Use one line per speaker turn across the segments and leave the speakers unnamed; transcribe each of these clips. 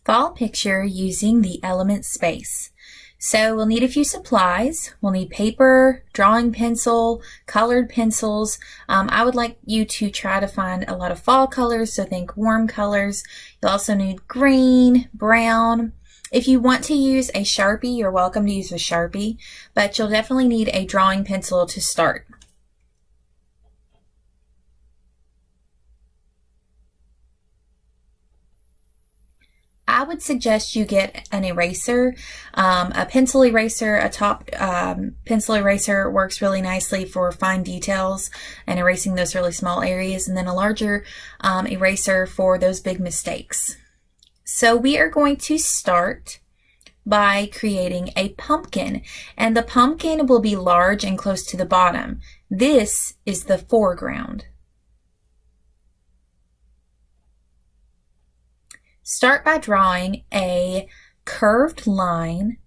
fall picture using the element space. So we'll need a few supplies. We'll need paper, drawing pencil, colored pencils. I would like you to try to find a lot of fall colors, so think warm colors. You'll also need green, brown. If you want to use a Sharpie, you're welcome to use a Sharpie, but you'll definitely need a drawing pencil to start. I would suggest you get an eraser, a pencil eraser. A top pencil eraser works really nicely for fine details and erasing those really small areas, and then a larger eraser for those big mistakes. So we are going to start by creating a pumpkin, and the pumpkin will be large and close to the bottom. This is the foreground. Start by drawing a curved line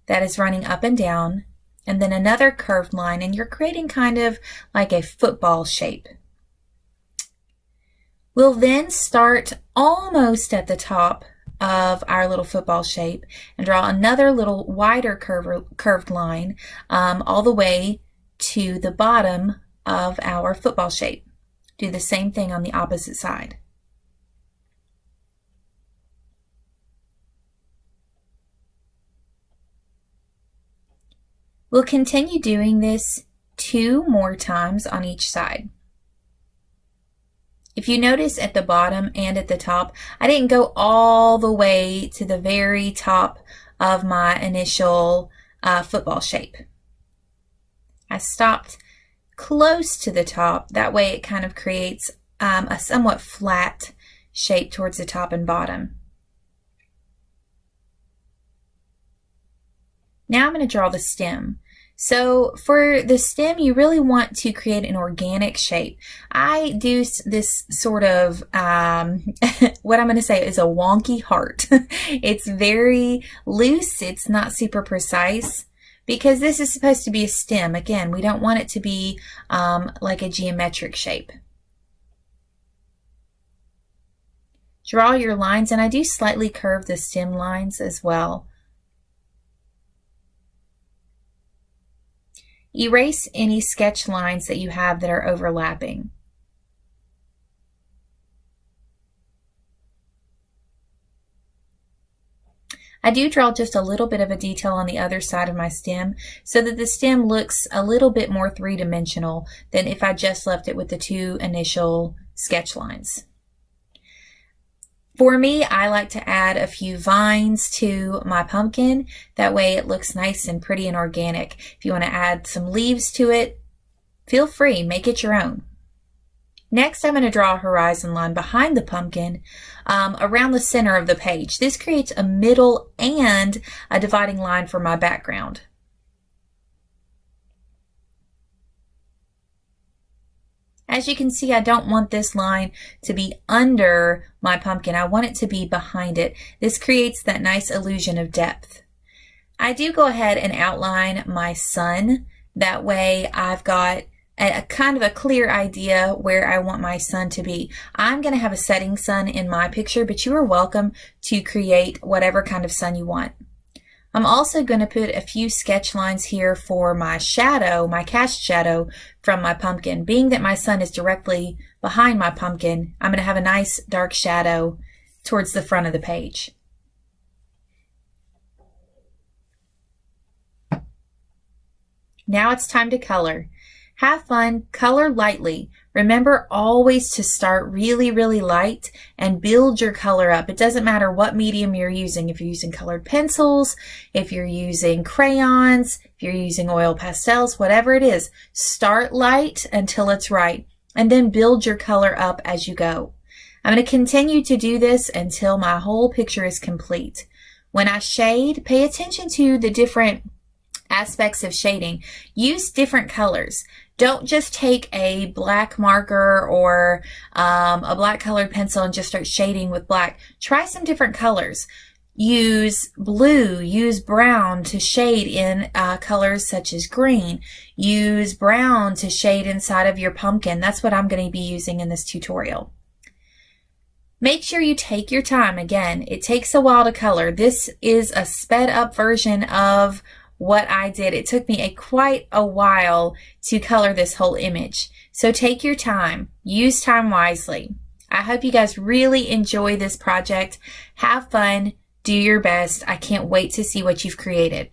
that is running up and down, and then another curved line, and you're creating kind of like a football shape. We'll then start almost at the top of our little football shape and draw another little wider curved line all the way to the bottom of our football shape. Do the same thing on the opposite side. We'll continue doing this 2 more times on each side. If you notice at the bottom and at the top, I didn't go all the way to the very top of my initial football shape. I stopped close to the top. That way it kind of creates a somewhat flat shape towards the top and bottom. Now I'm going to draw the stem. So for the stem, you really want to create an organic shape. I do this sort of, what I'm going to say is a wonky heart. It's very loose. It's not super precise because this is supposed to be a stem. Again, we don't want it to be like a geometric shape. Draw your lines, and I do slightly curve the stem lines as well. Erase any sketch lines that you have that are overlapping. I do draw just a little bit of a detail on the other side of my stem so that the stem looks a little bit more three-dimensional than if I just left it with the 2 initial sketch lines. For me, I like to add a few vines to my pumpkin. That way it looks nice and pretty and organic. If you want to add some leaves to it, feel free, make it your own. Next, I'm going to draw a horizon line behind the pumpkin around the center of the page. This creates a middle and a dividing line for my background. As you can see, I don't want this line to be under my pumpkin. I want it to be behind it. This creates that nice illusion of depth. I do go ahead and outline my sun. That way I've got a kind of a clear idea where I want my sun to be. I'm going to have a setting sun in my picture, but you are welcome to create whatever kind of sun you want. I'm also going to put a few sketch lines here for my shadow, my cast shadow from my pumpkin. Being that my sun is directly behind my pumpkin, I'm going to have a nice dark shadow towards the front of the page. Now it's time to color. Have fun, color lightly. Remember always to start really, really light and build your color up. It doesn't matter what medium you're using. If you're using colored pencils, if you're using crayons, if you're using oil pastels, whatever it is, start light until it's right, and then build your color up as you go. I'm going to continue to do this until my whole picture is complete. When I shade, pay attention to the different aspects of shading. Use different colors. Don't just take a black marker or a black colored pencil and just start shading with black. Try some different colors. Use blue, use brown to shade in colors such as green. Use brown to shade inside of your pumpkin. That's what I'm going to be using in this tutorial. Make sure you take your time. Again, it takes a while to color. This is a sped up version of what I did. It took me quite a while to color this whole image. So take your time. Use time wisely. I hope you guys really enjoy this project. Have fun. Do your best. I can't wait to see what you've created.